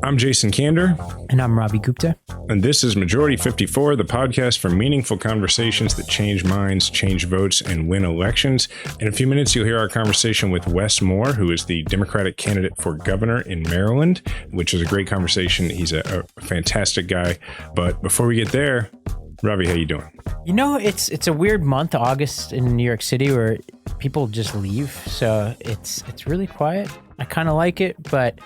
I'm Jason Kander. And I'm Ravi Gupta. And this is Majority 54, the podcast for meaningful conversations that change minds, change votes, and win elections. In a few minutes, you'll hear our conversation with Wes Moore, who is the Democratic candidate for governor in Maryland, which is a great conversation. He's a fantastic guy. But before we get there, Ravi, how you doing? You know, it's a weird month, August in New York City, where people just leave. So it's really quiet. I kind of like it, but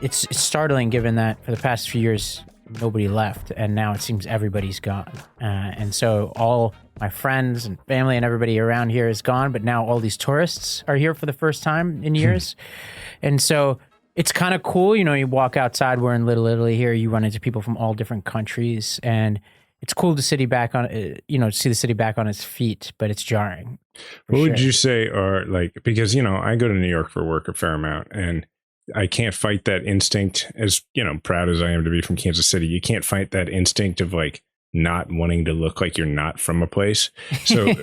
it's startling given that for the past few years, nobody left. And now it seems everybody's gone. And so all my friends and family and everybody around here is gone. But now all these tourists are here for the first time in years. And so it's kind of cool. You know, you walk outside, we're in Little Italy here. You run into people from all different countries. And it's cool to see the city back on its feet, but it's jarring. What would you say are like, because, I go to New York for work a fair amount, and I can't fight that instinct, as, proud as I am to be from Kansas City. You can't fight that instinct of like not wanting to look like you're not from a place. So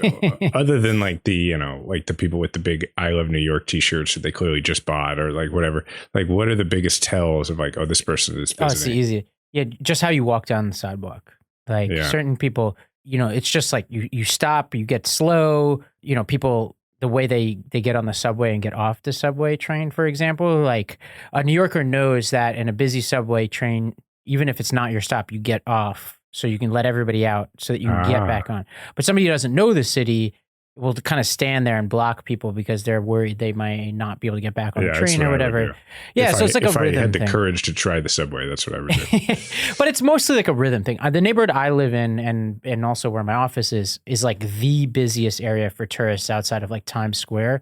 other than like the people with the big I Love New York t-shirts that they clearly just bought or like whatever, like what are the biggest tells of like, oh, this person is visiting? Oh, it's easy. Yeah. Just how you walk down the sidewalk. Like certain people, it's just like you stop, you get slow, people, the way they get on the subway and get off the subway train, for example, like a New Yorker knows that in a busy subway train, even if it's not your stop, you get off so you can let everybody out so that you can get back on. But somebody who doesn't know the city will kind of stand there and block people because they're worried they might not be able to get back on the train or whatever. Yeah, so it's like a rhythm thing. If I had the courage to try the subway, that's what I would do. But it's mostly like a rhythm thing. The neighborhood I live in and also where my office is like the busiest area for tourists outside of like Times Square.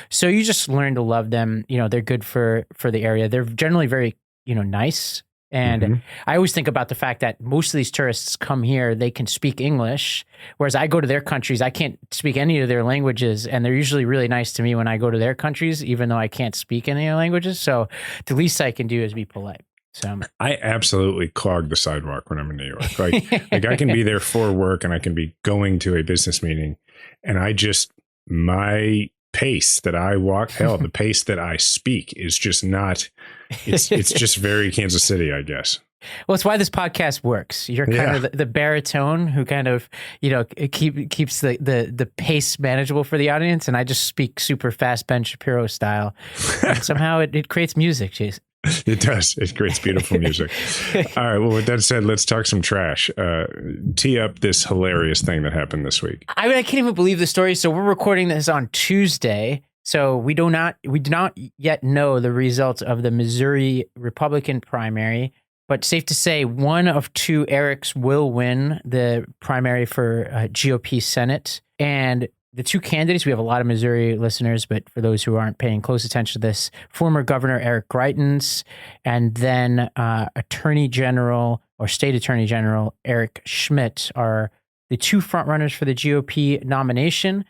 So you just learn to love them. They're good for the area. They're generally very, nice. And I always think about the fact that most of these tourists come here, they can speak English, whereas I go to their countries, I can't speak any of their languages, and they're usually really nice to me when I go to their countries, even though I can't speak any of their languages. So the least I can do is be polite. So I absolutely clog the sidewalk when I'm in New York. Like I can be there for work and I can be going to a business meeting, and my pace that I walk, the pace that I speak is just not, it's just very Kansas City, I guess. Well, it's why this podcast works. You're kind of the baritone who kind of, keeps the pace manageable for the audience. And I just speak super fast Ben Shapiro style. And somehow it creates music, Jason. It does. It creates beautiful music. All right. Well, with that said, let's talk some trash. Tee up this hilarious thing that happened this week. I can't even believe the story. So we're recording this on Tuesday. So we do not yet know the results of the Missouri Republican primary, but safe to say one of two Erics will win the primary for GOP Senate. And the two candidates, we have a lot of Missouri listeners, but for those who aren't paying close attention to this, former Governor Eric Greitens and then Attorney General or State Attorney General Eric Schmitt are the two frontrunners for the GOP nomination.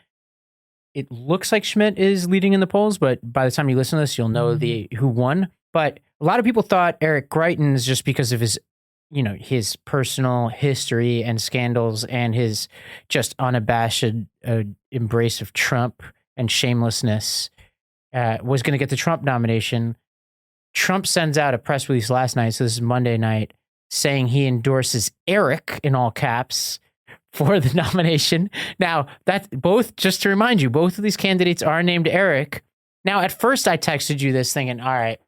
It looks like Schmitt is leading in the polls, but by the time you listen to this, you'll know who won. But a lot of people thought Eric Greitens, just because of his personal history and scandals and his just unabashed embrace of Trump and shamelessness, was going to get the Trump nomination. Trump sends out a press release last night, so this is Monday night, saying he endorses Eric, in all caps, for the nomination. Now, just to remind you, both of these candidates are named Eric. Now, at first I texted you this thinking, all right,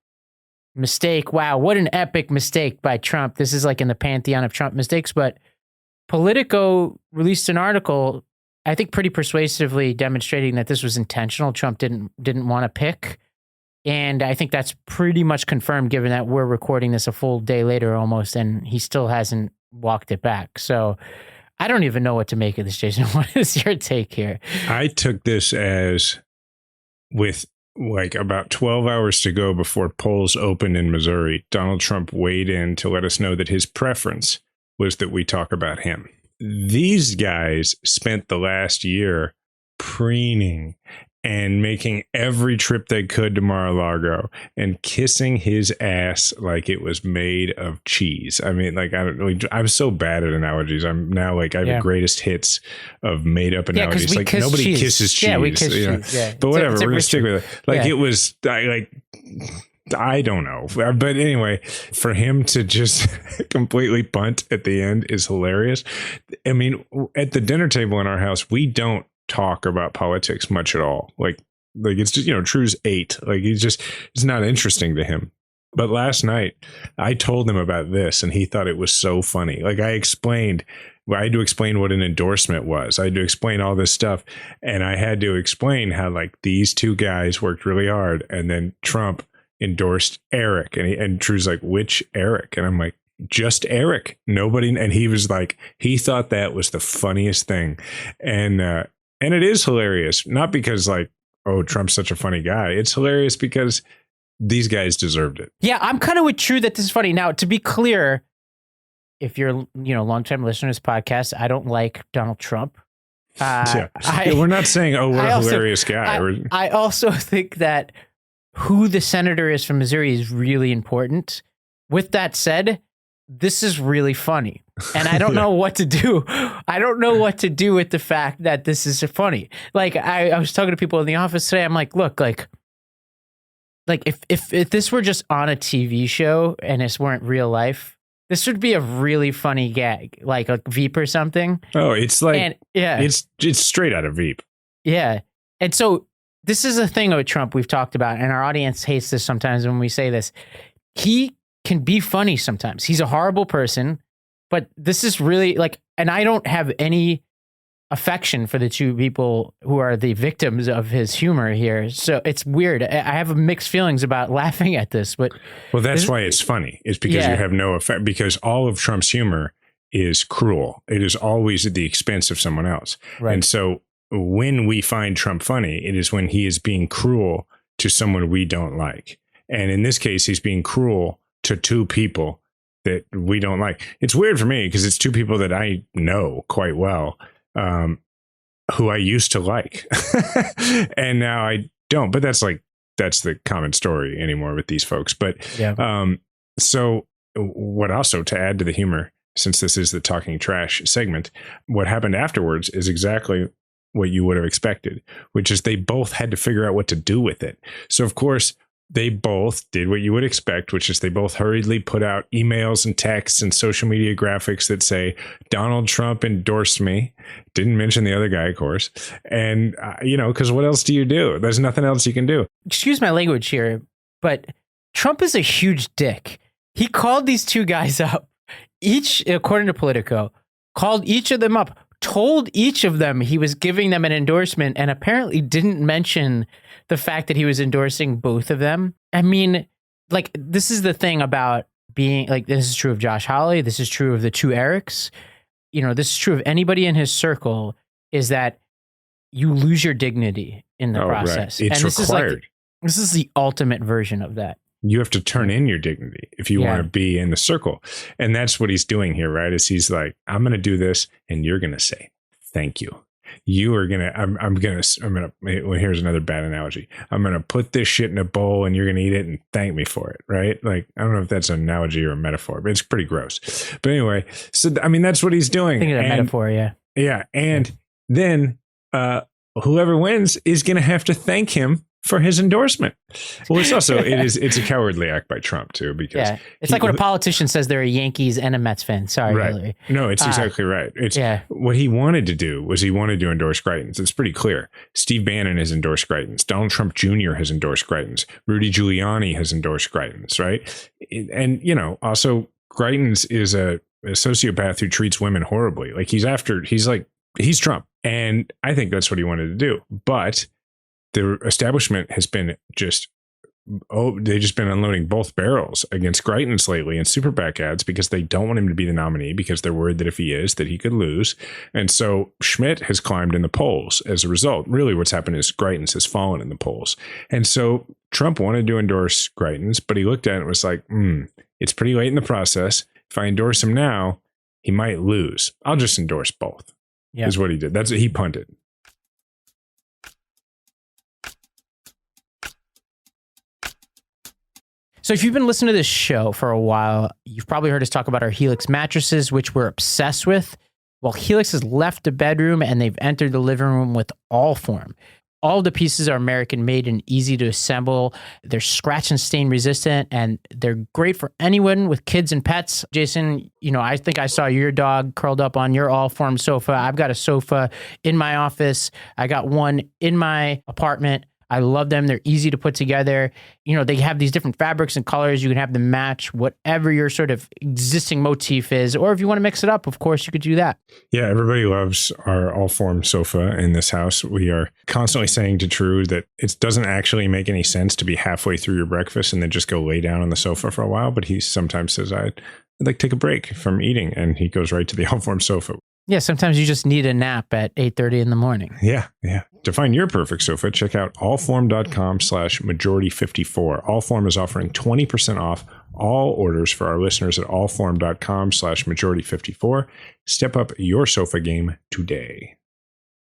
mistake. Wow, what an epic mistake by Trump. This is like in the pantheon of Trump mistakes. But Politico released an article, I think pretty persuasively demonstrating that this was intentional. Trump didn't want to pick. And I think that's pretty much confirmed given that we're recording this a full day later almost, and he still hasn't walked it back. So I don't even know what to make of this, Jason. What is your take here? I took this as with like about 12 hours to go before polls opened in Missouri, Donald Trump weighed in to let us know that his preference was that we talk about him. These guys spent the last year preening and making every trip they could to Mar-a-Lago and kissing his ass like it was made of cheese. I mean, like, I don't really, I'm so bad at analogies. I'm now like, I have the greatest hits of made up analogies. Like nobody kisses cheese. Yeah, we kiss cheese. Yeah. But whatever, we're going to stick with it. Like it was I don't know. But anyway, for him to just completely punt at the end is hilarious. I mean, at the dinner table in our house, we don't talk about politics much at all. Like it's just, True's 8. Like it's not interesting to him. But last night I told him about this and he thought it was so funny. Like I had to explain what an endorsement was. I had to explain all this stuff. And I had to explain how like these two guys worked really hard. And then Trump endorsed Eric. And True's like, which Eric? And I'm like, just Eric. Nobody. And he was like, he thought that was the funniest thing. And it is hilarious. Not because like, oh, Trump's such a funny guy. It's hilarious because these guys deserved it. Yeah, I'm kind of with True that this is funny. Now, to be clear, if you're, longtime listeners to this podcast, I don't like Donald Trump. We're not saying, oh, what a hilarious guy. I also think that who the senator is from Missouri is really important. With that said, this is really funny. And I don't know what to do. I don't know what to do with the fact that this is funny. Like, I was talking to people in the office today. I'm like, look, like if this were just on a TV show and this weren't real life, this would be a really funny gag, like a Veep or something. Oh, it's like, it's straight out of Veep. Yeah. And so this is a thing with Trump we've talked about, and our audience hates this sometimes when we say this. He can be funny sometimes. He's a horrible person, but this is really like, and I don't have any affection for the two people who are the victims of his humor here. So it's weird. I have mixed feelings about laughing at this, but well, that's why it's funny. It's because you have no effect, because all of Trump's humor is cruel. It is always at the expense of someone else. Right. And so when we find Trump funny, it is when he is being cruel to someone we don't like. And in this case, he's being cruel to two people that we don't like. It's weird for me because it's two people that I know quite well, who I used to like. And now I don't. But that's the common story anymore with these folks. But so what also, to add to the humor, since this is the Talking Trash segment, what happened afterwards is exactly what you would have expected, which is they both had to figure out what to do with it. So, of course, they both did what you would expect, which is they both hurriedly put out emails and texts and social media graphics that say, Donald Trump endorsed me. Didn't mention the other guy, of course. And, because what else do you do? There's nothing else you can do. Excuse my language here, but Trump is a huge dick. He called these two guys up, each, according to Politico, called each of them up, told each of them he was giving them an endorsement, and apparently didn't mention the fact that he was endorsing both of them. I mean, like, this is the thing about being like, this is true of Josh Hawley. This is true of the two Erics. This is true of anybody in his circle, is that you lose your dignity in the process. Right. It's required. This is the ultimate version of that. You have to turn in your dignity if you want to be in the circle. And that's what he's doing here, right? Is he's like, I'm going to do this and you're going to say, thank you. You are going to, well, here's another bad analogy. I'm going to put this shit in a bowl and you're going to eat it and thank me for it, right? Like, I don't know if that's an analogy or a metaphor, but it's pretty gross. But anyway, so, I mean, that's what he's doing. I think it's a metaphor, yeah. Yeah. And then whoever wins is going to have to thank him for his endorsement. Well, it's a cowardly act by Trump too, because it's like when a politician says they're a Yankees and a Mets fan. Sorry, right. Hillary. No, it's exactly right. It's what he wanted to do was he wanted to endorse Greitens. It's pretty clear. Steve Bannon has endorsed Greitens. Donald Trump Jr. has endorsed Greitens. Rudy Giuliani has endorsed Greitens, right? And also Greitens is a sociopath who treats women horribly. Like he's Trump. And I think that's what he wanted to do. But the establishment has been they've just been unloading both barrels against Greitens lately in super PAC ads because they don't want him to be the nominee, because they're worried that if he is, that he could lose. And so Schmidt has climbed in the polls as a result. Really what's happened is Greitens has fallen in the polls. And so Trump wanted to endorse Greitens, but he looked at it and was like, it's pretty late in the process. If I endorse him now, he might lose. I'll just endorse both. Is what he did. That's what he punted. So if you've been listening to this show for a while, you've probably heard us talk about our Helix mattresses, which we're obsessed with. Well, Helix has left the bedroom and they've entered the living room with Allform. All the pieces are American made and easy to assemble. They're scratch and stain resistant, and they're great for anyone with kids and pets. Jason, I think I saw your dog curled up on your Allform sofa. I've got a sofa in my office. I got one in my apartment. I love them. They're easy to put together. They have these different fabrics and colors. You can have them match whatever your sort of existing motif is. Or if you want to mix it up, of course, you could do that. Yeah, everybody loves our Allform sofa in this house. We are constantly saying to True that it doesn't actually make any sense to be halfway through your breakfast and then just go lay down on the sofa for a while. But he sometimes says, I'd like to take a break from eating. And he goes right to the Allform sofa. Yeah, sometimes you just need a nap at 8:30 in the morning. Yeah. To find your perfect sofa, check out allform.com/majority54. Allform is offering 20% off all orders for our listeners at allform.com/majority54. Step up your sofa game today.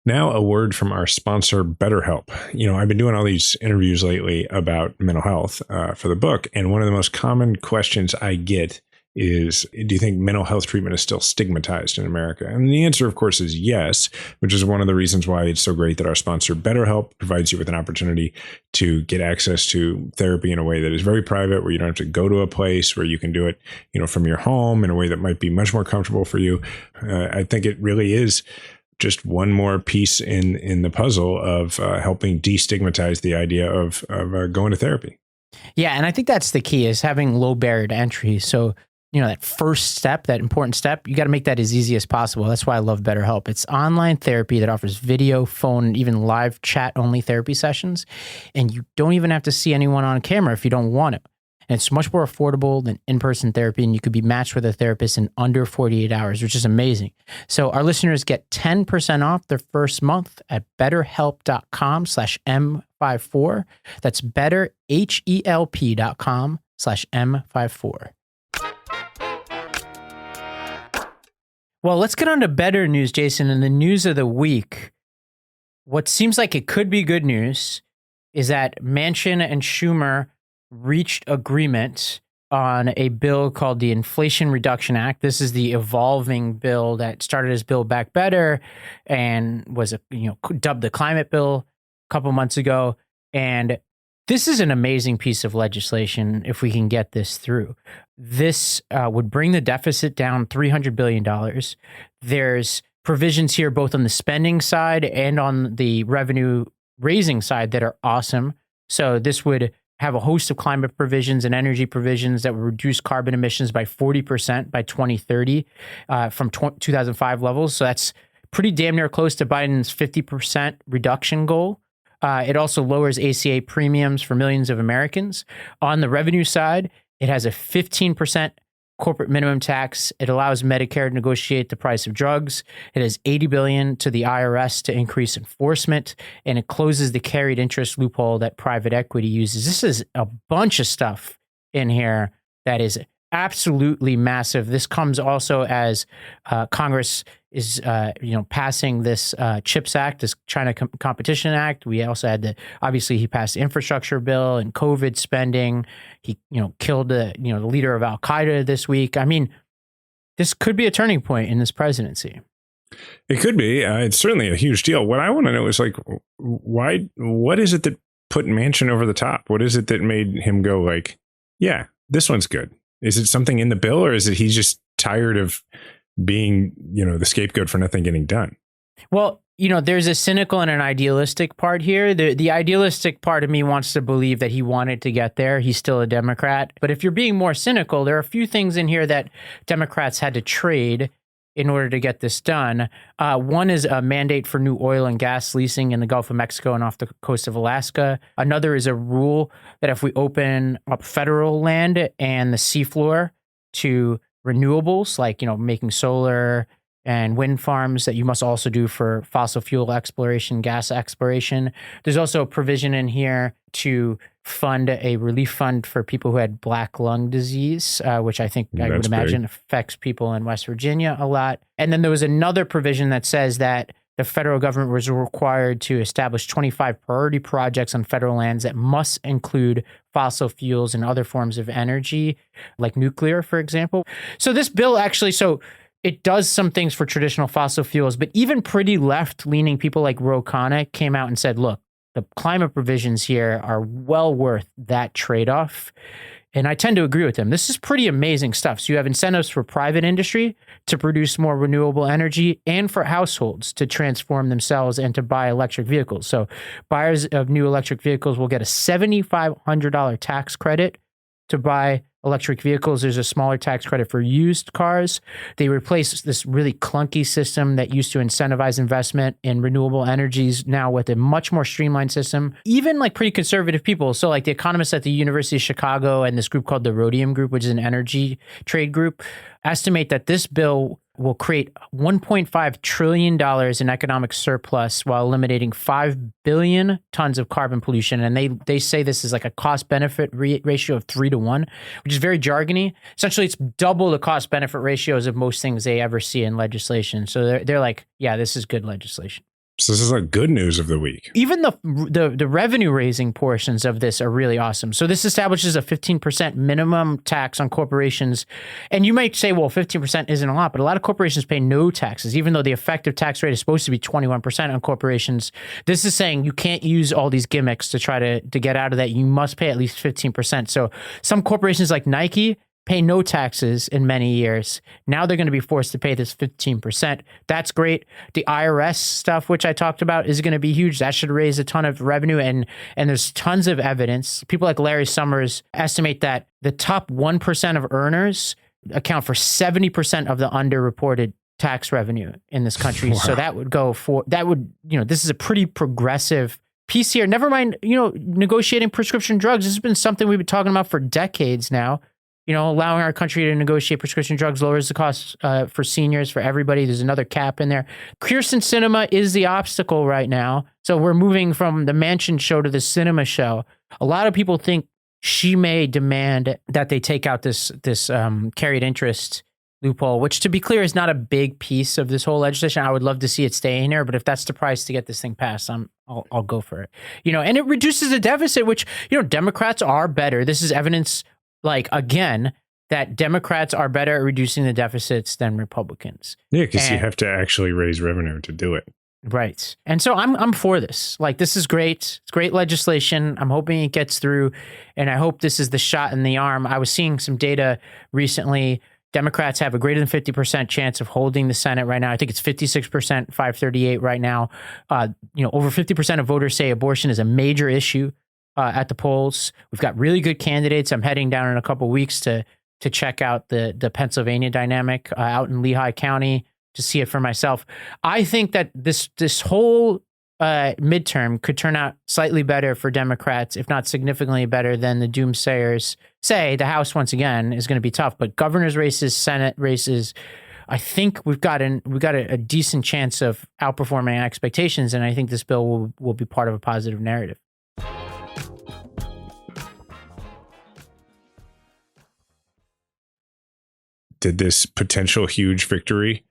Now, a word from our sponsor, BetterHelp. I've been doing all these interviews lately about mental health for the book, and one of the most common questions I get is, do you think mental health treatment is still stigmatized in America? And the answer, of course, is yes, which is one of the reasons why it's so great that our sponsor, BetterHelp, provides you with an opportunity to get access to therapy in a way that is very private, where you don't have to go to a place, where you can do it, from your home in a way that might be much more comfortable for you. I think it really is just one more piece in the puzzle of helping destigmatize the idea of going to therapy. Yeah, and I think that's the key, is having low barrier to entry. So that first step, that important step, you got to make that as easy as possible. That's why I love BetterHelp. It's online therapy that offers video, phone, and even live chat-only therapy sessions. And you don't even have to see anyone on camera if you don't want to. And it's much more affordable than in-person therapy, and you could be matched with a therapist in under 48 hours, which is amazing. So our listeners get 10% off their first month at betterhelp.com/M54. That's betterhelp.com/M54. Well, let's get on to better news, Jason. In the news of the week, what seems like it could be good news is that Manchin and Schumer reached agreement on a bill called the Inflation Reduction Act. This is the evolving bill that started as Build Back Better and was dubbed the climate bill a couple months ago. And this is an amazing piece of legislation if we can get this through. This would bring the deficit down $300 billion. There's provisions here both on the spending side and on the revenue raising side that are awesome. So this would have a host of climate provisions and energy provisions that would reduce carbon emissions by 40% by 2030 from 2005 levels. So that's pretty damn near close to Biden's 50% reduction goal. It also lowers ACA premiums for millions of Americans. On the revenue side, it has a 15% corporate minimum tax. It allows Medicare to negotiate the price of drugs. It has $80 billion to the IRS to increase enforcement, and it closes the carried interest loophole that private equity uses. This is a bunch of stuff in here that is absolutely massive. This comes also as Congress is, passing this CHIPS Act, this China Competition Act. We also had obviously he passed the infrastructure bill and COVID spending. He, killed the leader of Al Qaeda this week. I mean, this could be a turning point in this presidency. It could be. It's certainly a huge deal. What I want to know is why? What is it that put Manchin over the top? What is it that made him go yeah, this one's good? Is it something in the bill, or is it he's just tired of being, the scapegoat for nothing getting done? Well, there's a cynical and an idealistic part here. The idealistic part of me wants to believe that he wanted to get there. He's still a Democrat. But if you're being more cynical, there are a few things in here that Democrats had to trade in order to get this done. One is a mandate for new oil and gas leasing in the Gulf of Mexico and off the coast of Alaska. Another is a rule that if we open up federal land and the seafloor to renewables, making solar and wind farms, that you must also do for fossil fuel exploration, gas exploration. There's also a provision in here to fund a relief fund for people who had black lung disease, which I think I would imagine affects people in West Virginia a lot. And then there was another provision that says that the federal government was required to establish 25 priority projects on federal lands that must include fossil fuels and other forms of energy, like nuclear, for example. So this bill actually, it does some things for traditional fossil fuels, but even pretty left-leaning people like Ro Khanna came out and said, look, the climate provisions here are well worth that trade-off. And I tend to agree with them. This is pretty amazing stuff. So you have incentives for private industry to produce more renewable energy and for households to transform themselves and to buy electric vehicles. So buyers of new electric vehicles will get a $7,500 tax credit to buy electric vehicles. There's a smaller tax credit for used cars. They replace this really clunky system that used to incentivize investment in renewable energies now with a much more streamlined system. Even like pretty conservative people, so like the economists at the University of Chicago and this group called the Rhodium Group, which is an energy trade group, estimate that this bill will create $1.5 trillion in economic surplus while eliminating 5 billion tons of carbon pollution. And they say this is like a cost-benefit ratio of 3-to-1, which is very jargony. Essentially, it's double the cost-benefit ratios of most things they ever see in legislation. So they're like, yeah, this is good legislation. So this is like good news of the week. Even the revenue raising portions of this are really awesome. So this establishes a 15% minimum tax on corporations. And you might say, well, 15% isn't a lot, but a lot of corporations pay no taxes, even though the effective tax rate is supposed to be 21% on corporations. This is saying you can't use all these gimmicks to try to get out of that. You must pay at least 15%. So some corporations like Nike pay no taxes in many years. Now they're going to be forced to pay this 15%. That's great. The IRS stuff, which I talked about, is going to be huge. That should raise a ton of revenue. And there's tons of evidence. People like Larry Summers estimate that the top 1% of earners account for 70% of the underreported tax revenue in this country. Wow. So this is a pretty progressive piece here. Never mind, negotiating prescription drugs. This has been something we've been talking about for decades now. Allowing our country to negotiate prescription drugs lowers the cost for seniors, for everybody. There's another cap in there. Kirsten Sinema is the obstacle right now. So we're moving from the Mansion show to the cinema show. A lot of people think she may demand that they take out this carried interest loophole, which, to be clear, is not a big piece of this whole legislation. I would love to see it stay in there, but if that's the price to get this thing passed, I'll go for it. And it reduces the deficit, which, Democrats are better. This is evidence, again, that Democrats are better at reducing the deficits than Republicans. Yeah, because you have to actually raise revenue to do it. Right. And so I'm for this. This is great. It's great legislation. I'm hoping it gets through, and I hope this is the shot in the arm. I was seeing some data recently. Democrats have a greater than 50% chance of holding the Senate right now. I think it's 56%, 538 right now. Over 50% of voters say abortion is a major issue at the polls. We've got really good candidates. I'm heading down in a couple of weeks to check out the Pennsylvania dynamic out in Lehigh County to see it for myself. I think that this whole midterm could turn out slightly better for Democrats, if not significantly better than the doomsayers say. The House, once again, is going to be tough, but governor's races, Senate races, I think we've got a decent chance of outperforming expectations, and I think this bill will be part of a positive narrative. Did this potential huge victory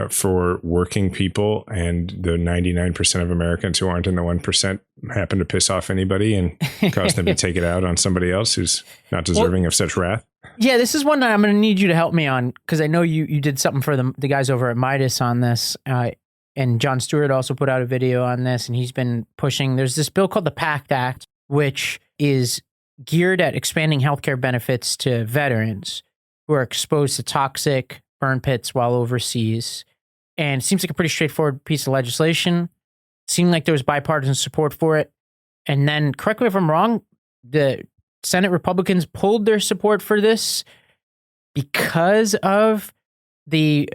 for working people and the 99% of Americans who aren't in the 1% happen to piss off anybody and cause them to take it out on somebody else who's not deserving of such wrath? Yeah, this is one that I'm going to need you to help me on, because I know you did something for the guys over at Midas on this. And Jon Stewart also put out a video on this, and he's been pushing. There's this bill called the Pact Act, which is geared at expanding healthcare benefits to veterans who are exposed to toxic burn pits while overseas. And it seems like a pretty straightforward piece of legislation. It seemed like there was bipartisan support for it. And then, correct me if I'm wrong, the Senate Republicans pulled their support for this because of the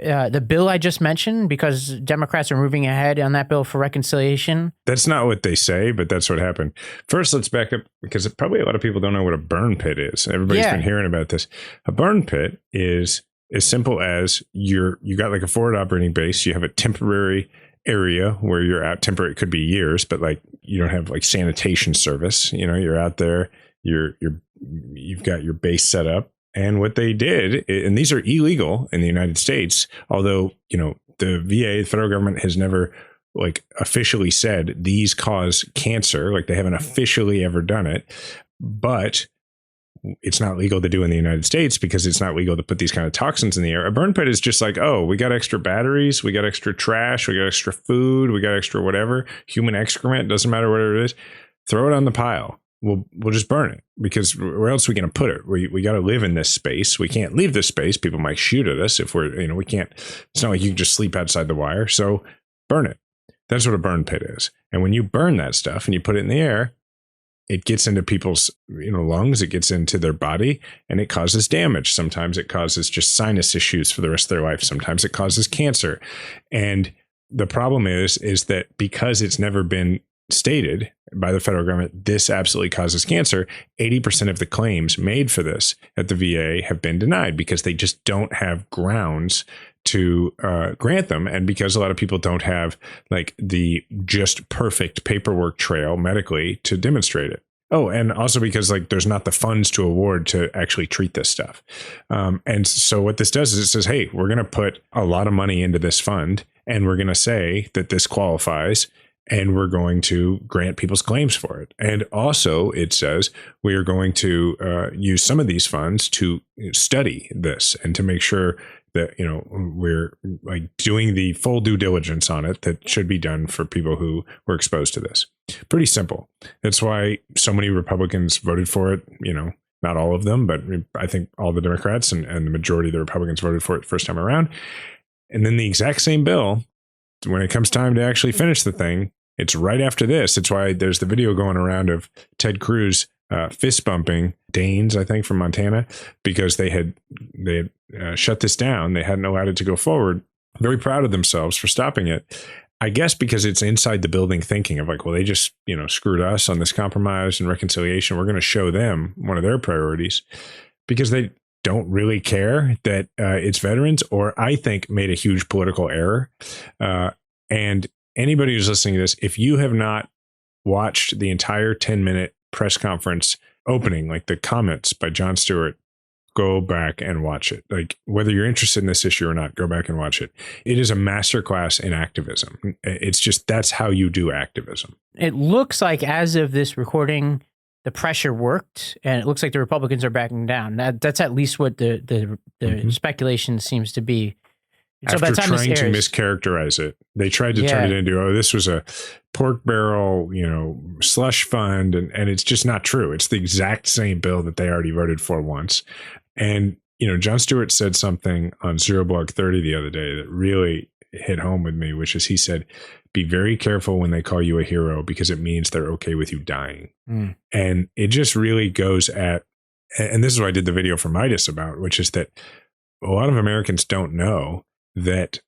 bill I just mentioned, because Democrats are moving ahead on that bill for reconciliation. That's not what they say, but that's what happened. First, let's back up, because probably a lot of people don't know what a burn pit is. Everybody's been hearing about this. A burn pit is as simple as you got like a forward operating base. You have a temporary area where you're out. Temporary, it could be years, but you don't have sanitation service. You're out there. You've got your base set up. And what they did, and these are illegal in the United States, although, the VA, the federal government, has never like officially said these cause cancer. Like they haven't officially ever done it, but it's not legal to do in the United States because it's not legal to put these kind of toxins in the air. A burn pit is just like, oh, we got extra batteries, we got extra trash, we got extra food, we got extra whatever, human excrement, doesn't matter what it is, throw it on the pile. We'll just burn it, because where else are we going to put it? We got to live in this space. We can't leave this space. People might shoot at us if we can't. It's not like you can just sleep outside the wire. So burn it. That's what a burn pit is. And when you burn that stuff and you put it in the air, it gets into people's lungs, it gets into their body, and it causes damage. Sometimes it causes just sinus issues for the rest of their life. Sometimes it causes cancer. And the problem is that because it's never been stated by the federal government, this absolutely causes cancer, 80% of the claims made for this at the VA have been denied because they just don't have grounds to grant them. And because a lot of people don't have like the just perfect paperwork trail medically to demonstrate it. Oh, and also because like there's not the funds to award to actually treat this stuff. And so what this does is it says, hey, we're going to put a lot of money into this fund and we're going to say that this qualifies, and we're going to grant people's claims for it. And also it says we are going to use some of these funds to study this and to make sure that, we're like doing the full due diligence on it that should be done for people who were exposed to this. Pretty simple. That's why so many Republicans voted for it. Not all of them, but I think all the Democrats and the majority of the Republicans voted for it first time around. And then the exact same bill, when it comes time to actually finish the thing, it's right after this. It's why there's the video going around of Ted Cruz fist bumping Danes, I think, from Montana, because they had shut this down. They hadn't allowed it to go forward. Very proud of themselves for stopping it. I guess because it's inside the building thinking of like, well, they just, screwed us on this compromise and reconciliation. We're going to show them one of their priorities, because they don't really care that it's veterans, or I think made a huge political error. And anybody who's listening to this, if you have not watched the entire 10-minute press conference opening, like the comments by Jon Stewart, go back and watch it. Like whether you're interested in this issue or not, go back and watch it. It is a masterclass in activism. It's just, that's how you do activism. It looks like as of this recording, the pressure worked, and it looks like the Republicans are backing down. That's at least what the speculation seems to be. After trying to mischaracterize it, they tried to turn it into, oh, this was a pork barrel, slush fund, and it's just not true. It's the exact same bill that they already voted for once. And, Jon Stewart said something on Zero Blog 30 the other day that really hit home with me, which is he said, be very careful when they call you a hero, because it means they're okay with you dying. And it just really goes at, and this is what I did the video for Midas about, which is that a lot of Americans don't know that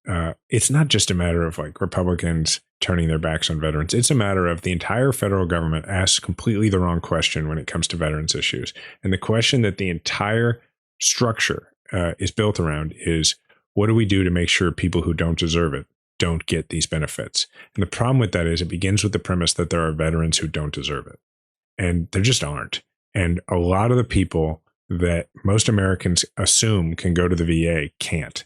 it's not just a matter of like Republicans turning their backs on veterans. It's a matter of the entire federal government asks completely the wrong question when it comes to veterans issues. And the question that the entire structure is built around is, what do we do to make sure people who don't deserve it don't get these benefits? And the problem with that is it begins with the premise that there are veterans who don't deserve it. And there just aren't. And a lot of the people that most Americans assume can go to the VA can't.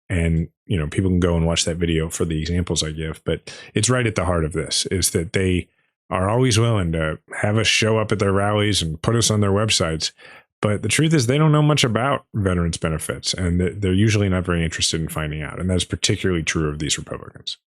And, people can go and watch that video for the examples I give, but it's right at the heart of this, is that they are always willing to have us show up at their rallies and put us on their websites. But the truth is they don't know much about veterans benefits, and they're usually not very interested in finding out. And that's particularly true of these Republicans.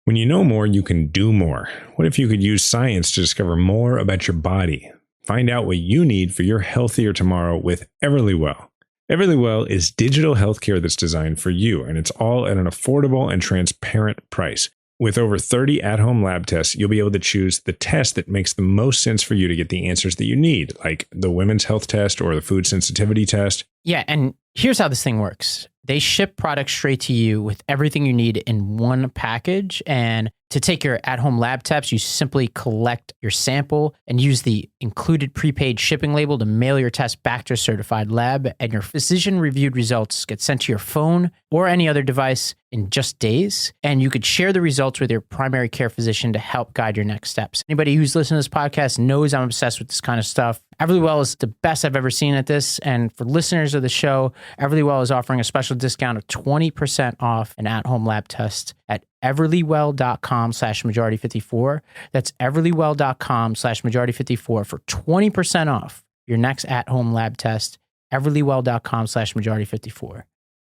When you know more, you can do more. What if you could use science to discover more about your body? Find out what you need for your healthier tomorrow with Everlywell. Everlywell is digital healthcare that's designed for you, and it's all at an affordable and transparent price. With over 30 at-home lab tests, you'll be able to choose the test that makes the most sense for you to get the answers that you need, like the women's health test or the food sensitivity test. Yeah, and here's how this thing works. They ship products straight to you with everything you need in one package. And to take your at-home lab tests, you simply collect your sample and use the included prepaid shipping label to mail your test back to a certified lab. And your physician-reviewed results get sent to your phone or any other device in just days. And you could share the results with your primary care physician to help guide your next steps. Anybody who's listening to this podcast knows I'm obsessed with this kind of stuff. Everlywell is the best I've ever seen at this. And for listeners of the show, Everlywell is offering a special discount of 20% off an at-home lab test at everlywell.com/majority54. That's everlywell.com/majority54 for 20% off your next at-home lab test. everlywell.com/majority54.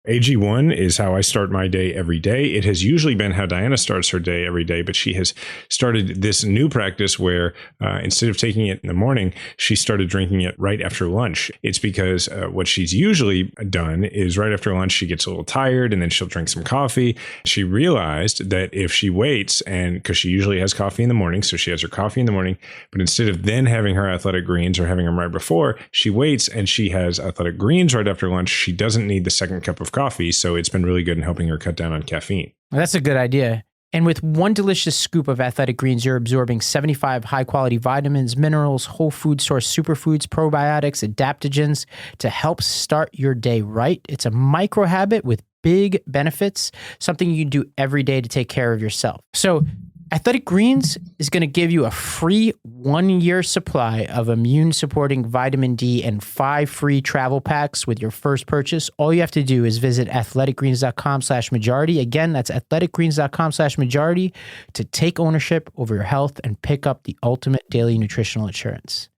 AG1 is how I start my day every day. It has usually been how Diana starts her day every day, but she has started this new practice where instead of taking it in the morning, she started drinking it right after lunch. It's because what she's usually done is right after lunch, she gets a little tired and then she'll drink some coffee. She realized that if she waits, and because she usually has coffee in the morning, so she has her coffee in the morning, but instead of then having her athletic greens or having them right before, she waits and she has athletic greens right after lunch. She doesn't need the second cup of coffee, so it's been really good in helping her cut down on caffeine. Well, that's a good idea. And with one delicious scoop of athletic greens, you're absorbing 75 high-quality vitamins, minerals, whole food source superfoods, probiotics, adaptogens to help start your day right. It's a micro habit with big benefits, something you can do every day to take care of yourself. So Athletic Greens is going to give you a free 1-year supply of immune-supporting vitamin D and 5 free travel packs with your first purchase. All you have to do is visit athleticgreens.com/majority. Again, that's athleticgreens.com/majority to take ownership over your health and pick up the ultimate daily nutritional insurance.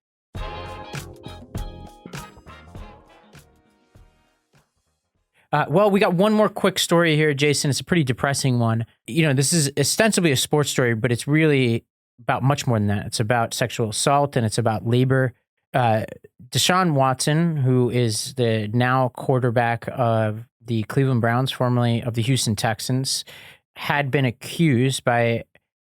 Well, we got one more quick story here, Jason. It's a pretty depressing one. This is ostensibly a sports story, but it's really about much more than that. It's about sexual assault and it's about labor. Deshaun Watson, who is the now quarterback of the Cleveland Browns, formerly of the Houston Texans, had been accused by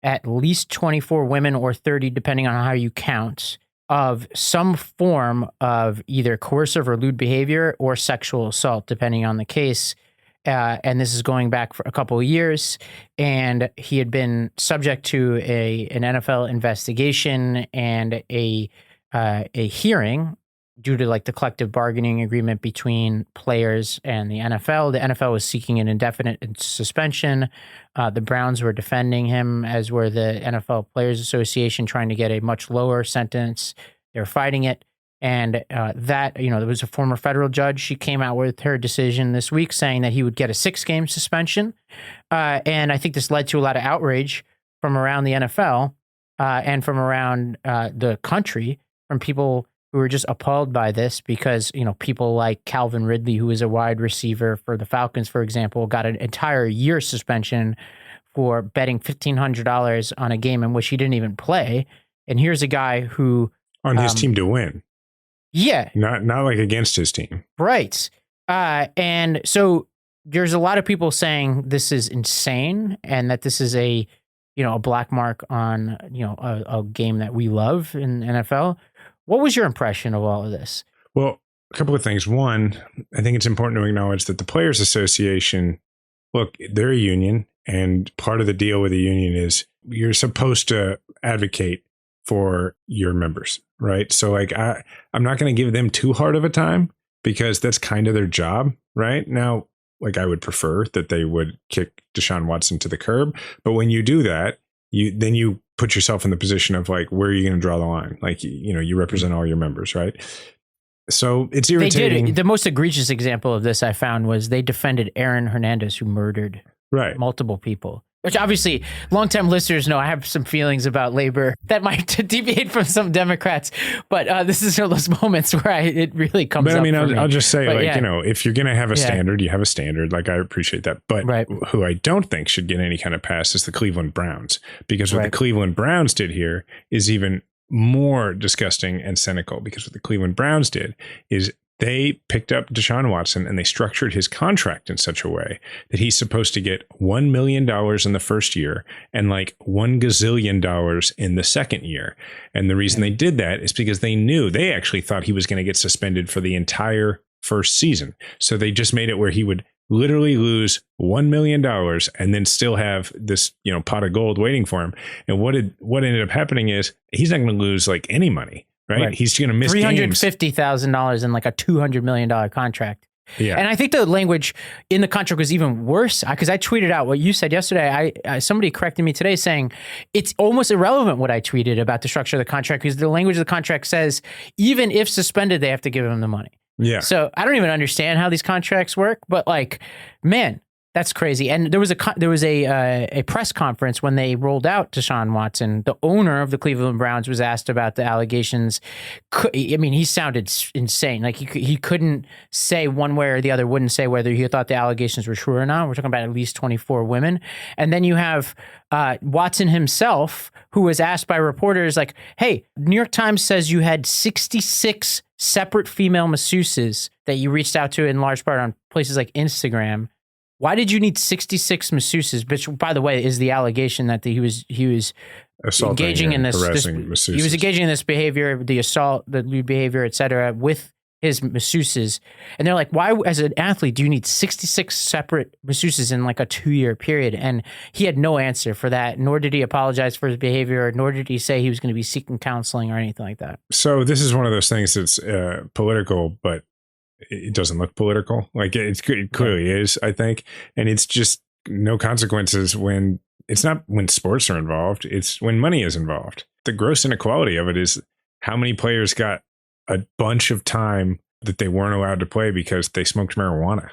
at least 24 women or 30, depending on how you count, of some form of either coercive or lewd behavior or sexual assault, depending on the case. And this is going back for a couple of years. And he had been subject to an NFL investigation and a hearing due to like the collective bargaining agreement between players and the NFL. The NFL was seeking an indefinite suspension. The Browns were defending him, as were the NFL Players Association, trying to get a much lower sentence. They're fighting it. And there was a former federal judge. She came out with her decision this week saying that he would get a 6-game suspension. And I think this led to a lot of outrage from around the NFL and from around the country, from people who were just appalled by this because, people like Calvin Ridley, who is a wide receiver for the Falcons, for example, got an entire year suspension for betting $1,500 on a game in which he didn't even play. And here's a guy who... On his team to win. Yeah. Not like against his team. Right. And so there's a lot of people saying this is insane and that this is a black mark on, a game that we love in NFL. What was your impression of all of this? Well, a couple of things. One, I think it's important to acknowledge that the Players Association, look, they're a union, and part of the deal with the union is you're supposed to advocate for your members, right? So like, I'm not going to give them too hard of a time because that's kind of their job, right? Now, like I would prefer that they would kick Deshaun Watson to the curb. But when you do that, you put yourself in the position of like, where are you going to draw the line? Like, you represent all your members, right? So it's irritating. They did. The most egregious example of this I found was they defended Aaron Hernandez, who murdered multiple people. Which obviously, longtime listeners know I have some feelings about labor that might deviate from some Democrats, but this is one of those moments where it really comes up. But I mean, I'll just say, if you're going to have a standard, you have a standard. Like, I appreciate that. But who I don't think should get any kind of pass is the Cleveland Browns, because what the Cleveland Browns did here is even more disgusting and cynical, because what the Cleveland Browns did is they picked up Deshaun Watson and they structured his contract in such a way that he's supposed to get $1 million in the first year and like $1 gazillion in the second year. And the reason they did that is because they actually thought he was going to get suspended for the entire first season. So they just made it where he would literally lose $1 million and then still have this, pot of gold waiting for him. And what ended up happening is he's not going to lose like any money. Right? He's going to miss $350,000 in like a $200 million contract. Yeah. And I think the language in the contract was even worse because I tweeted out what you said yesterday. Somebody corrected me today saying it's almost irrelevant what I tweeted about the structure of the contract because the language of the contract says even if suspended, they have to give him the money. Yeah. So I don't even understand how these contracts work, but like, man, that's crazy. And there was a press conference when they rolled out Deshaun Watson. The owner of the Cleveland Browns was asked about the allegations. I mean, he sounded insane. Like he couldn't say one way or the other, wouldn't say whether he thought the allegations were true or not. We're talking about at least 24 women. And then you have Watson himself, who was asked by reporters like, hey, New York Times says you had 66 separate female masseuses that you reached out to in large part on places like Instagram. Why did you need 66 masseuses? Which, by the way, is the allegation that he was assaulting engaging in this masseuses. He was engaging in this behavior, the assault, the lewd behavior, etc., with his masseuses. And they're like, why, as an athlete, do you need 66 separate masseuses in like a 2-year period? And he had no answer for that, nor did he apologize for his behavior, nor did he say he was going to be seeking counseling or anything like that. So this is one of those things that's political, but it doesn't look political. Like it clearly is, I think. And it's just no consequences when it's not when sports are involved. It's when money is involved. The gross inequality of it is how many players got a bunch of time that they weren't allowed to play because they smoked marijuana.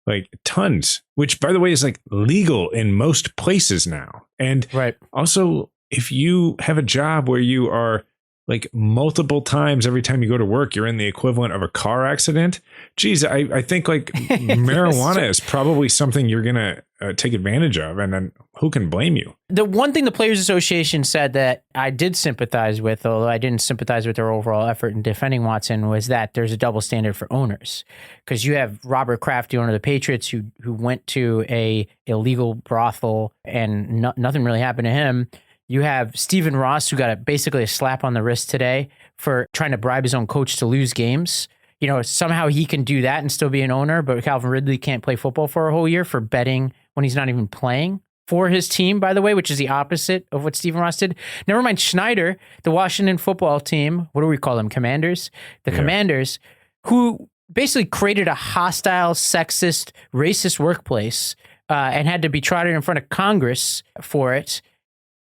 Like tons, which by the way is like legal in most places now. And also if you have a job where you are like multiple times every time you go to work, you're in the equivalent of a car accident. Geez, I think like marijuana is probably something you're going to take advantage of. And then who can blame you? The one thing the Players Association said that I did sympathize with, although I didn't sympathize with their overall effort in defending Watson, was that there's a double standard for owners. Because you have Robert Kraft, the owner of the Patriots, who went to a illegal brothel and nothing really happened to him. You have Stephen Ross, who got basically a slap on the wrist today for trying to bribe his own coach to lose games. You know, somehow he can do that and still be an owner, but Calvin Ridley can't play football for a whole year for betting when he's not even playing for his team, by the way, which is the opposite of what Stephen Ross did. Never mind Schneider, the Washington football team, what do we call them, Commanders? The Commanders, who basically created a hostile, sexist, racist workplace and had to be trotted in front of Congress for it.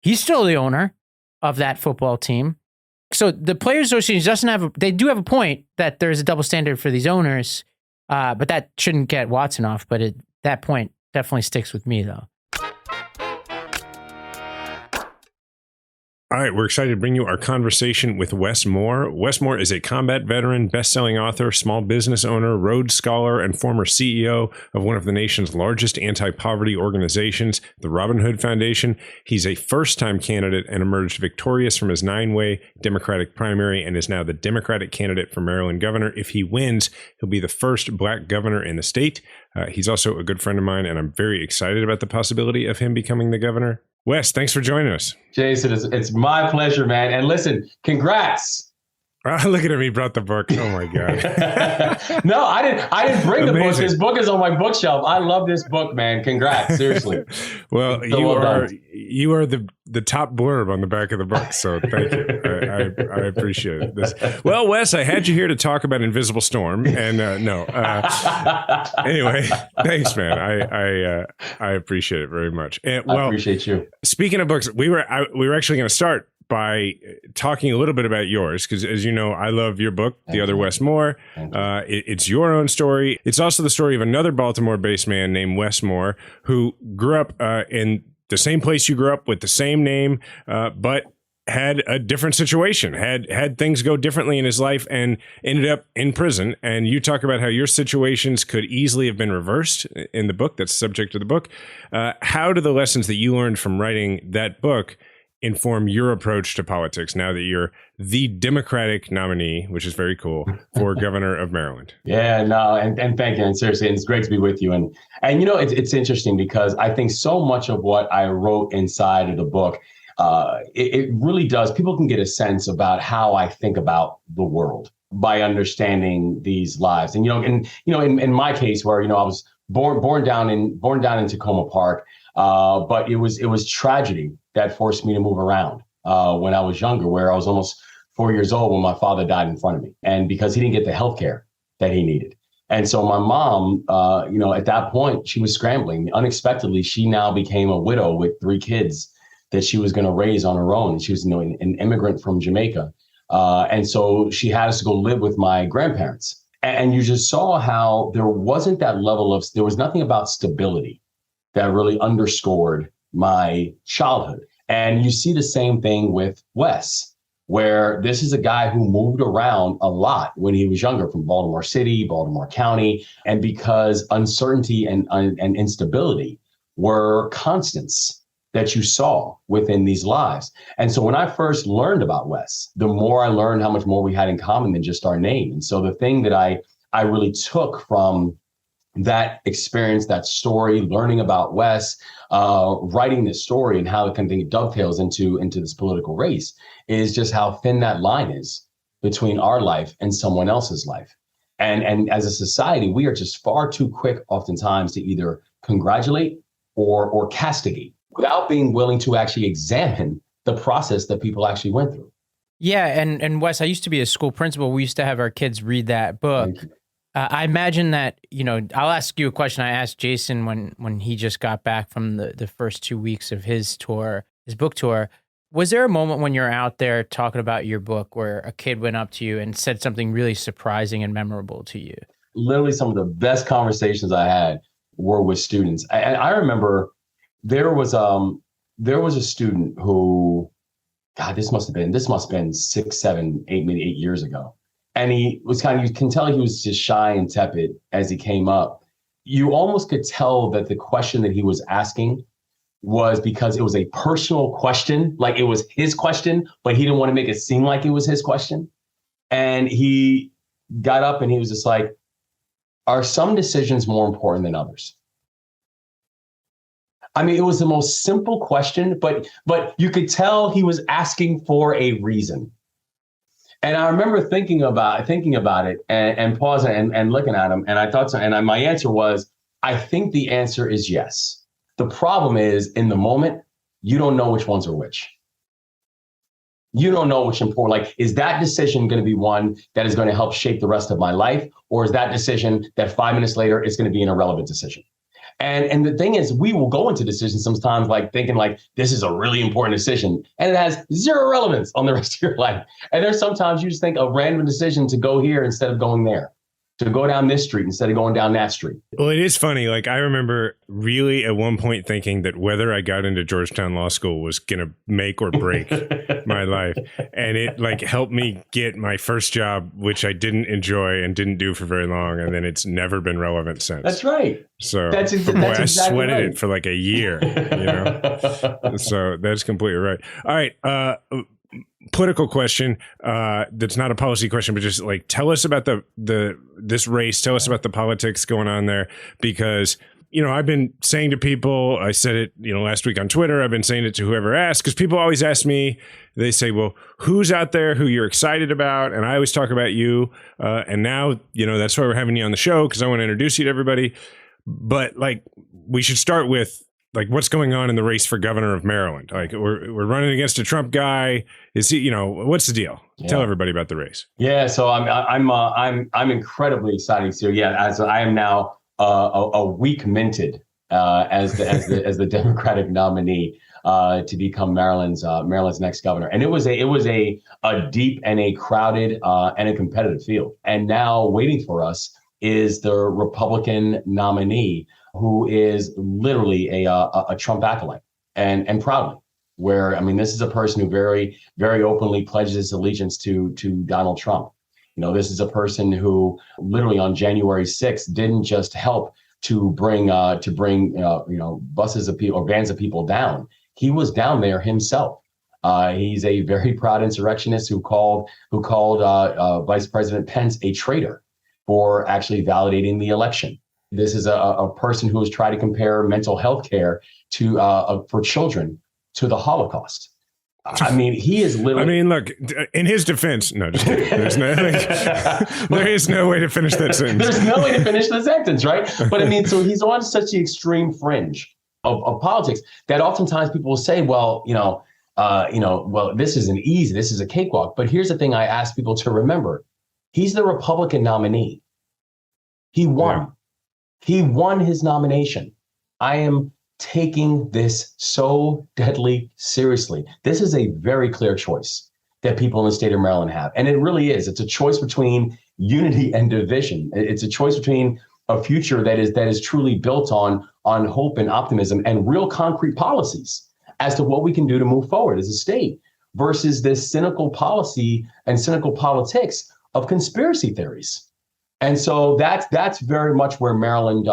He's still the owner of that football team. So the Players Association they do have a point that there's a double standard for these owners, but that shouldn't get Watson off. But that point definitely sticks with me, though. All right, we're excited to bring you our conversation with Wes Moore. Wes Moore is a combat veteran, best-selling author, small business owner, Rhodes Scholar, and former CEO of one of the nation's largest anti-poverty organizations, the Robin Hood Foundation. He's a first-time candidate and emerged victorious from his 9-way Democratic primary and is now the Democratic candidate for Maryland governor. If he wins, he'll be the first black governor in the state. He's also a good friend of mine, and I'm very excited about the possibility of him becoming the governor. Wes, thanks for joining us. Jason, it's my pleasure, man. And listen, congrats. Look at him. He brought the book. Oh, my God. No, I didn't bring the book. Amazing. This book is on my bookshelf. I love this book, man. Congrats. Seriously. Well, you are the top blurb on the back of the book. So thank you. I appreciate this. Well, Wes, I had you here to talk about Invisible Storm. And anyway, thanks, man. I appreciate it very much. And, I appreciate you. Speaking of books, we were actually going to start by talking a little bit about yours, because as you know, I love your book, The Other Wes Moore. It's your own story. It's also the story of another Baltimore-based man named Wes Moore, who grew up in the same place you grew up with the same name, but had a different situation, had things go differently in his life and ended up in prison. And you talk about how your situations could easily have been reversed in the book. That's the subject of the book. How do the lessons that you learned from writing that book inform your approach to politics now that you're the Democratic nominee, which is very cool, for governor of Maryland? Yeah, no, and thank you. And seriously, and it's great to be with you. And you know, it's interesting because I think so much of what I wrote inside of the book, it really does. People can get a sense about how I think about the world by understanding these lives. And in my case, where I was born down in Tacoma Park, but it was tragedy that forced me to move around when I was younger, where I was almost 4 years old when my father died in front of me. And because he didn't get the health care that he needed. And so my mom, at that point, she was scrambling. Unexpectedly, she now became a widow with 3 kids that she was going to raise on her own. She was, an immigrant from Jamaica. And so she had us to go live with my grandparents. And you just saw how there wasn't that level of, there was nothing about stability that really underscored my childhood. And you see the same thing with Wes, where this is a guy who moved around a lot when he was younger, from Baltimore City, Baltimore County, and because uncertainty and instability were constants that you saw within these lives. And so when I first learned about Wes, the more I learned how much more we had in common than just our name. And so the thing that I really took from that experience, that story, learning about Wes, writing this story and how it kind of dovetails into this political race, is just how thin that line is between our life and someone else's life. And as a society, we are just far too quick oftentimes to either congratulate or castigate without being willing to actually examine the process that people actually went through. Yeah, and Wes, I used to be a school principal. We used to have our kids read that book. I imagine that, I'll ask you a question I asked Jason when he just got back from the first 2 weeks of his book tour. Was there a moment when you're out there talking about your book where a kid went up to you and said something really surprising and memorable to you? Literally some of the best conversations I had were with students. And I remember there was a student who, God, this must have been 6, 7, 8, maybe 8 years ago. And he was you can tell he was just shy and tepid as he came up. You almost could tell that the question that he was asking was because it was a personal question, like it was his question, but he didn't want to make it seem like it was his question. And he got up and he was just like, are some decisions more important than others? I mean, it was the most simple question, but you could tell he was asking for a reason. And I remember thinking about it and pausing and looking at him. And I thought so. And my answer was, I think the answer is yes. The problem is, in the moment, you don't know which ones are which. You don't know which important, like, is that decision going to be one that is going to help shape the rest of my life? Or is that decision that 5 minutes later is going to be an irrelevant decision? And the thing is, we will go into decisions sometimes like thinking like this is a really important decision and it has zero relevance on the rest of your life. And there's sometimes you just think a random decision to go here instead of going there, to go down this street instead of going down that street. Well, it is funny. Like, I remember really at one point thinking that whether I got into Georgetown Law School was going to make or break my life. And it like helped me get my first job, which I didn't enjoy and didn't do for very long. And then it's never been relevant since. That's right. So that's I exactly sweated right. it for like a year, So that's completely right. All right. Political question that's not a policy question, but just like tell us about this race. Tell us about the politics going on there, because I've been saying to people, I said it last week on Twitter, I've been saying it to whoever asks, because people always ask me, they say, well, who's out there who you're excited about? And I always talk about you, and now that's why we're having you on the show, because I want to introduce you to everybody. But like, we should start with like what's going on in the race for governor of Maryland. Like, we're running against a Trump guy. Is he? What's the deal? Yeah. Tell everybody about the race. Yeah, so I'm incredibly excited. So yeah, as I am now a week minted as the Democratic nominee to become Maryland's next governor, and it was a deep and a crowded and a competitive field. And now waiting for us is the Republican nominee, who is literally a Trump acolyte and proudly. Where, I mean, this is a person who very, very openly pledges his allegiance to Donald Trump. This is a person who literally on January 6th didn't just help to bring buses of people or vans of people down. He was down there himself. He's a very proud insurrectionist who called Vice President Pence a traitor for actually validating the election. This is a person who has tried to compare mental health care to for children to the Holocaust. I mean, he is literally. I mean, look, in his defense, no, just kidding. There is no way to finish that sentence. There's no way to finish the sentence, right? But I mean, so he's on such the extreme fringe of politics that oftentimes people will say, well, this isn't easy. This is a cakewalk. But here's the thing I ask people to remember. He's the Republican nominee. He won. He won his nomination. I am taking this so deadly seriously. This is a very clear choice that people in the state of Maryland have. And it really is. It's a choice between unity and division. It's a choice between a future that is truly built on hope and optimism and real concrete policies as to what we can do to move forward as a state versus this cynical policy and cynical politics of conspiracy theories. And so that's very much where Maryland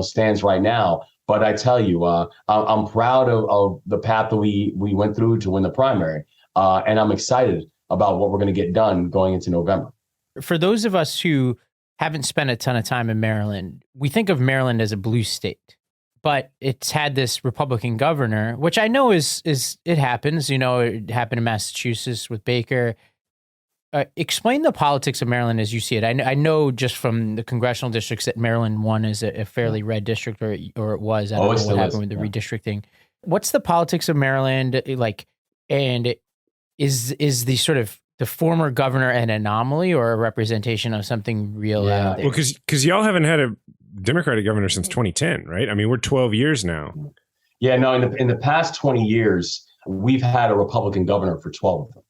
stands right now. But I tell you, I'm proud of the path that we went through to win the primary, and I'm excited about what we're going to get done going into November. For those of us who haven't spent a ton of time in Maryland, we think of Maryland as a blue state, but it's had this Republican governor, which I know is it happens. You know, it happened in Massachusetts with Baker. Explain the politics of Maryland as you see it. I know just from the congressional districts that Maryland won is a fairly red district, or it was. I don't know what happened with the redistricting. What's the politics of Maryland like? And is the sort of the former governor an anomaly or a representation of something real out there? Well, because y'all haven't had a Democratic governor since 2010, right? I mean, we're 12 years now. Yeah, no. In the past 20 years, we've had a Republican governor for 12 of them.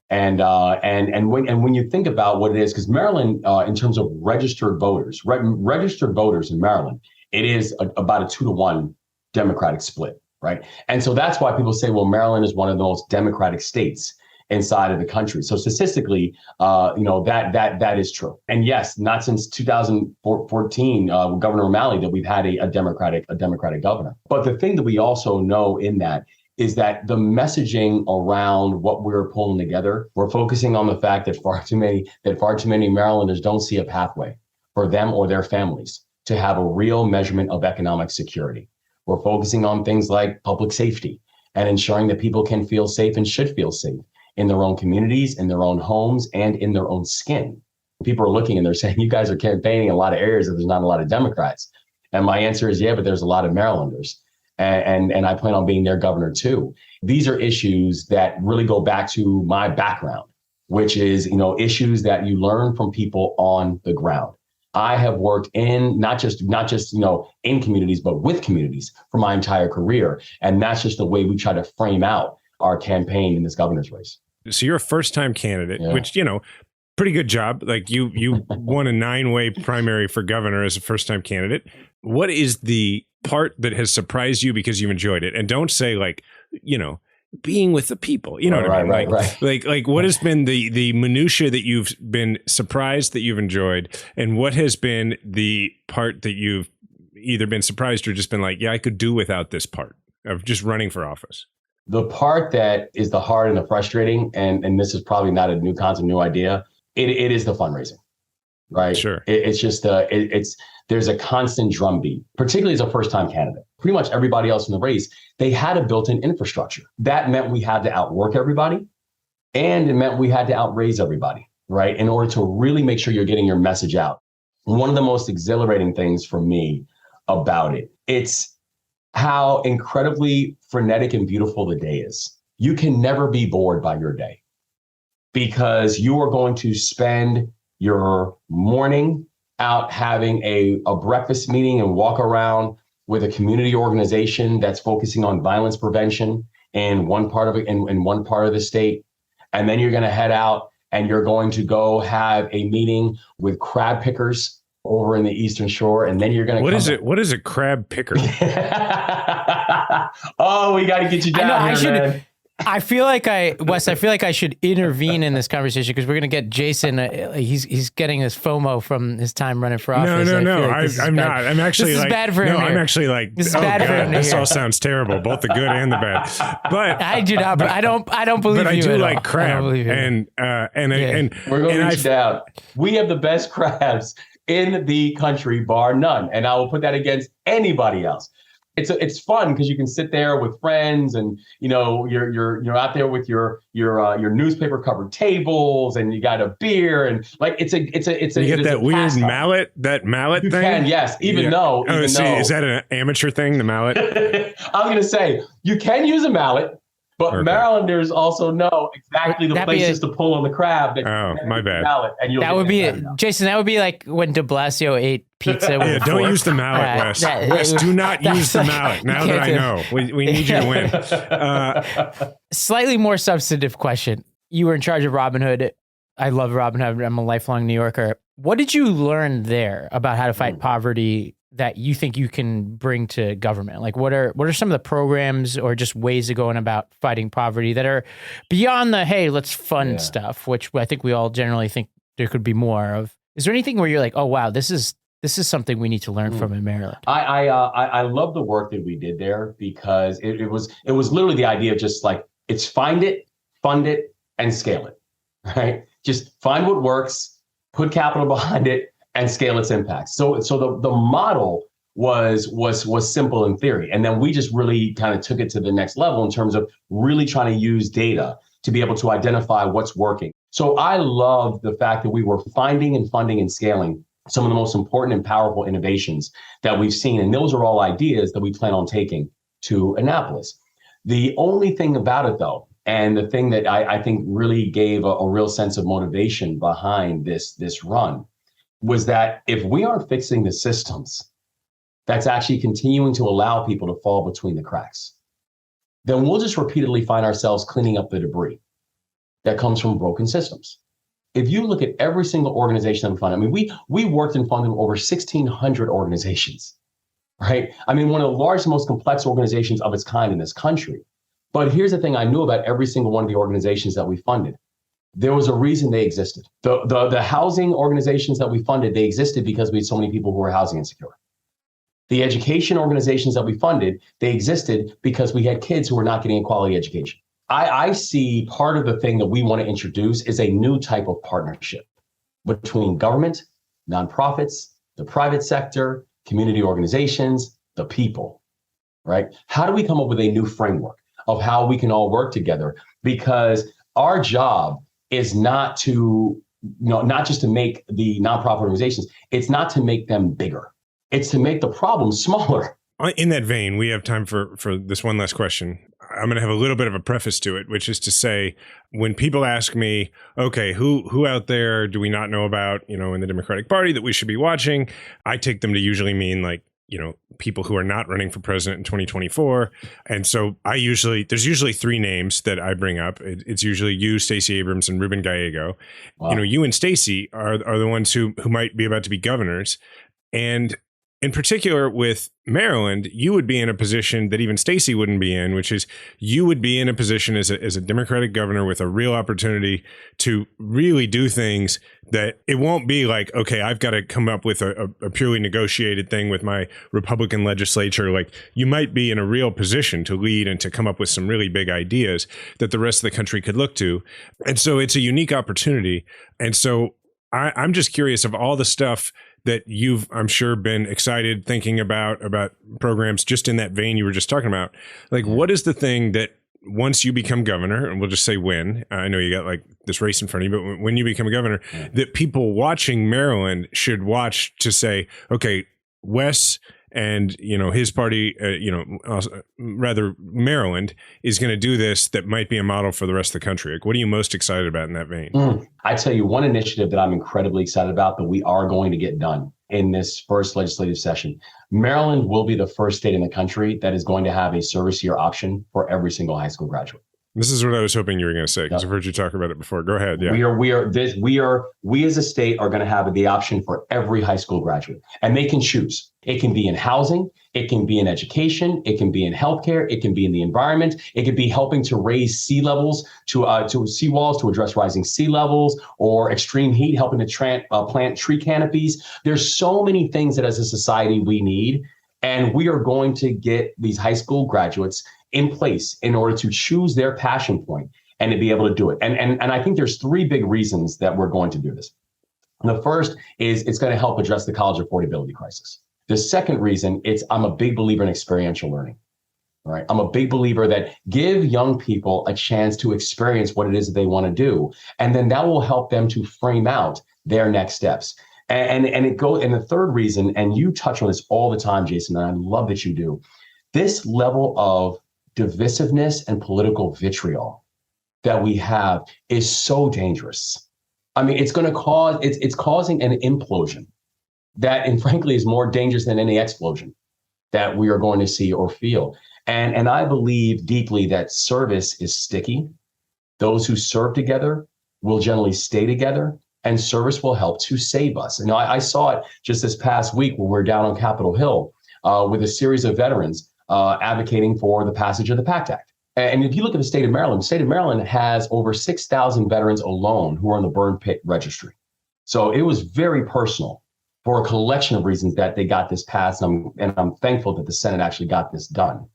And when you think about what it is, because Maryland, in terms of registered voters in Maryland, it is about a 2-to-1 Democratic split, right? And so that's why people say, well, Maryland is one of the most Democratic states inside of the country. So statistically, that is true. And yes, not since 2014, Governor O'Malley, that we've had a Democratic governor. But the thing that we also know in that is that the messaging around what we're pulling together, we're focusing on the fact that far too many Marylanders don't see a pathway for them or their families to have a real measurement of economic security. We're focusing on things like public safety and ensuring that people can feel safe and should feel safe in their own communities, in their own homes, and in their own skin. People are looking and they're saying, you guys are campaigning in a lot of areas that there's not a lot of Democrats. And my answer is, yeah, but there's a lot of Marylanders. And I plan on being their governor too. These are issues that really go back to my background, which is, issues that you learn from people on the ground. I have worked in not just in communities, but with communities for my entire career. And that's just the way we try to frame out our campaign in this governor's race. So you're a first-time candidate, which, pretty good job. Like you won a 9-way primary for governor as a first-time candidate. What is the part that has surprised you because you've enjoyed it? And don't say being with the people, what I mean? Right. Like what has been the minutia that you've been surprised that you've enjoyed? And what has been the part that you've either been surprised or just been like, yeah, I could do without this part of just running for office? The part that is the hard and the frustrating, and this is probably not a new concept, new idea, it is the fundraising, right? Sure. It's just there's a constant drumbeat, particularly as a first-time candidate. Pretty much everybody else in the race, they had a built-in infrastructure. That meant we had to outwork everybody, and it meant we had to outraise everybody, right? In order to really make sure you're getting your message out. One of the most exhilarating things for me about it's how incredibly frenetic and beautiful the day is. You can never be bored by your day because you are going to spend your morning out having a breakfast meeting and walk around with a community organization that's focusing on violence prevention in one part of it, in one part of the state. And then you're going to head out and you're going to go have a meeting with crab pickers over in the Eastern Shore, and then you're going to What is a crab picker? Oh, we got to get you down here, man. I feel like I should intervene in this conversation because we're going to get Jason. He's getting his FOMO from his time running for office. No. I'm not. I'm actually this is bad for him. I'm actually like, this is bad for him. This all sounds terrible, both the good and the bad. But I do not. But I don't believe you. But I do like crab, and we're going to reach out. We have the best crabs in the country, bar none, and I will put that against anybody else. It's fun because you can sit there with friends, and you're out there with your newspaper covered tables, and you got a beer, and like it's a you get that weird mallet you thing. Can, yes, even though is that an amateur thing, the mallet? I'm gonna say you can use a mallet, But Okay. Marylanders also know exactly the places to pull on the crab. Oh, my bad. Mallet, and That would be Jason. That would be like when De Blasio ate pizza. Yeah, with don't fork. use the mallet, Wes. Wes, do not use the mallet. Now that I know, we need you to win. Slightly more substantive question. You were in charge of Robin Hood. I love Robin Hood. I'm a lifelong New Yorker. What did you learn there about how to fight poverty that you think you can bring to government? Like, what are some of the programs or just ways of going about fighting poverty that are beyond the, hey, let's fund stuff, which I think we all generally think there could be more of. Is there anything where you're like, oh, wow, this is something we need to learn from in Maryland? I love the work that we did there because it was literally the idea of just like, it's find it, fund it, and scale it, right? Just find what works, put capital behind it, and scale its impact. So the model was simple in theory. And then we just really kind of took it to the next level in terms of really trying to use data to be able to identify what's working. So I love the fact that we were finding and funding and scaling some of the most important and powerful innovations that we've seen. And those are all ideas that we plan on taking to Annapolis. The only thing about it, though, and the thing that I think really gave a real sense of motivation behind this run was that if we aren't fixing the systems that's actually continuing to allow people to fall between the cracks, then we'll just repeatedly find ourselves cleaning up the debris that comes from broken systems. If you look at every single organization that we fund, I mean, we worked and funded over 1,600 organizations, right? I mean, one of the largest, most complex organizations of its kind in this country. But here's the thing I knew about every single one of the organizations that we funded. There was a reason they existed. The housing organizations that we funded, they existed because we had so many people who were housing insecure. The education organizations that we funded, they existed because we had kids who were not getting a quality education. I see part of the thing that we want to introduce is a new type of partnership between government, nonprofits, the private sector, community organizations, the people, right? How do we come up with a new framework of how we can all work together? Because our job is not just to make the nonprofit organizations, it's not to make them bigger. It's to make the problem smaller. In that vein, we have time for this one last question. I'm going to have a little bit of a preface to it, which is to say, when people ask me, okay, who out there do we not know about, in the Democratic Party that we should be watching? I take them to usually mean like, people who are not running for president in 2024. And so there's usually three names that I bring up. It's usually you, Stacey Abrams, and Ruben Gallego. Wow. You and Stacey are the ones who might be about to be governors. And in particular with Maryland, you would be in a position that even Stacey wouldn't be in, which is you would be in a position as a Democratic governor with a real opportunity to really do things that it won't be like, okay, I've got to come up with a purely negotiated thing with my Republican legislature. Like, you might be in a real position to lead and to come up with some really big ideas that the rest of the country could look to. And so it's a unique opportunity. And so I'm just curious, of all the stuff that you've, I'm sure, been excited thinking about programs just in that vein you were just talking about, like, what is the thing that once you become governor, and we'll just say when, I know you got like this race in front of you, but when you become a governor, that people watching Maryland should watch to say, okay, Wes and his party, rather Maryland, is going to do this that might be a model for the rest of the country. Like, what are you most excited about in that vein? I tell you, one initiative that I'm incredibly excited about that we are going to get done in this first legislative session. Maryland will be the first state in the country that is going to have a service year option for every single high school graduate. This is what I was hoping you were going to say, because I've heard you talk about it before. Go ahead. Yeah. We as a state are going to have the option for every high school graduate, and they can choose. It can be in housing, it can be in education, it can be in healthcare, it can be in the environment, it could be helping to raise sea levels to seawalls to address rising sea levels, or extreme heat, helping to plant tree canopies. There's so many things that as a society we need, and we are going to get these high school graduates in place in order to choose their passion point and to be able to do it. And I think there's three big reasons that we're going to do this. The first is it's going to help address the college affordability crisis. The second reason, I'm a big believer in experiential learning. All right. I'm a big believer that give young people a chance to experience what it is that they want to do. And then that will help them to frame out their next steps. And the third reason, and you touch on this all the time, Jason, and I love that you do, this level of divisiveness and political vitriol that we have is so dangerous. I mean, it's going to cause, it's causing an implosion that, and frankly, is more dangerous than any explosion that we are going to see or feel. And I believe deeply that service is sticky. Those who serve together will generally stay together, and service will help to save us. And I saw it just this past week when we were down on Capitol Hill with a series of veterans advocating for the passage of the Pact Act. And if you look at the state of Maryland has over 6,000 veterans alone who are on the burn pit registry. So it was very personal for a collection of reasons that they got this passed. And I'm thankful that the Senate actually got this done.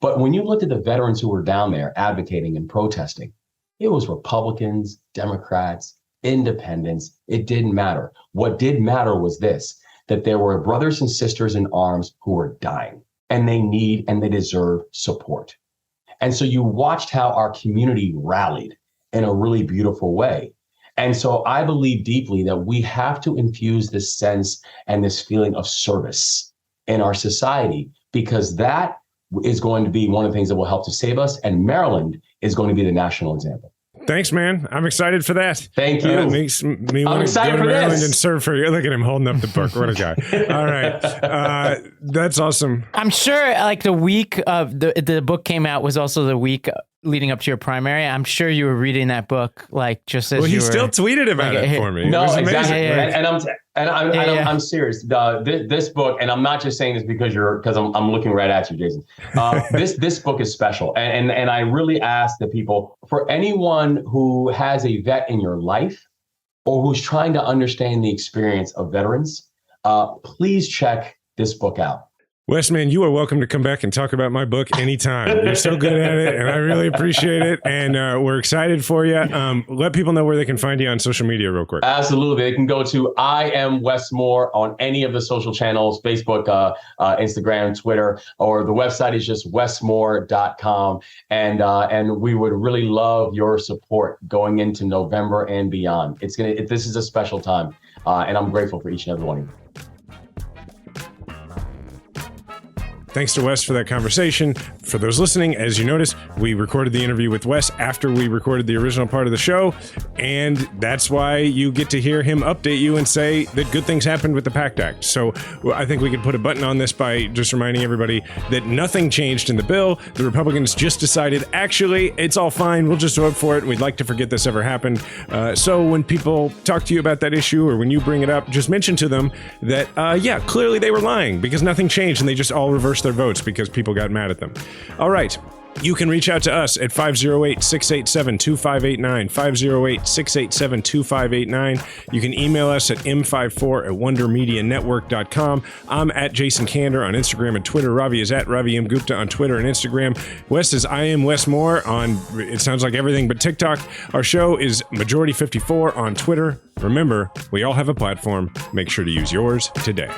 But when you looked at the veterans who were down there advocating and protesting, it was Republicans, Democrats, independents. It didn't matter. What did matter was this, that there were brothers and sisters in arms who were dying, and they need and they deserve support. And so you watched how our community rallied in a really beautiful way. And so I believe deeply that we have to infuse this sense and this feeling of service in our society, because that is going to be one of the things that will help to save us. And Maryland is going to be the national example. Thanks, man. I'm excited for that. Thank you. It makes me want to go to Maryland and serve for you. Look at him holding up the book. What a guy. All right. That's awesome. I'm sure like the week of the book came out was also the week leading up to your primary. I'm sure you were reading that book like just as you were. Still tweeted about it for me. No, exactly. Yeah. I'm serious. This book, and I'm not just saying this because I'm looking right at you, Jason. This book is special, and I really ask the people, for anyone who has a vet in your life or who's trying to understand the experience of veterans, please check this book out. Wes, man, you are welcome to come back and talk about my book anytime. You're so good at it, and I really appreciate it. And we're excited for you. Let people know where they can find you on social media real quick. Absolutely. They can go to I am Wes Moore on any of the social channels, Facebook, Instagram, Twitter, or the website is just wesmore.com. And we would really love your support going into November and beyond. This is a special time, and I'm grateful for each and every one of you. Thanks to Wes for that conversation. For those listening, as you noticed, we recorded the interview with Wes after we recorded the original part of the show, and that's why you get to hear him update you and say that good things happened with the Pact Act. So I think we could put a button on this by just reminding everybody that nothing changed in the bill. The Republicans just decided, actually, it's all fine. We'll just vote for it. We'd like to forget this ever happened. So when people talk to you about that issue or when you bring it up, just mention to them that, yeah, clearly they were lying because nothing changed and they just all reversed their votes because people got mad at them. All right. You can reach out to us at 508-687-2589, 508-687-2589. You can email us at m54@wondermedianetwork.com. I'm at Jason Kander on Instagram and Twitter. Ravi is at Ravi M. Gupta on Twitter and Instagram. Wes is I am Wes Moore on, it sounds like everything but TikTok. Our show is Majority 54 on Twitter. Remember, we all have a platform. Make sure to use yours today.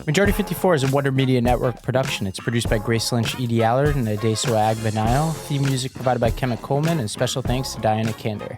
Majority 54 is a Wonder Media Network production. It's produced by Grace Lynch, Edie Allard, and Adeso Agbanile. Theme music provided by Kemet Coleman, and special thanks to Diana Kander.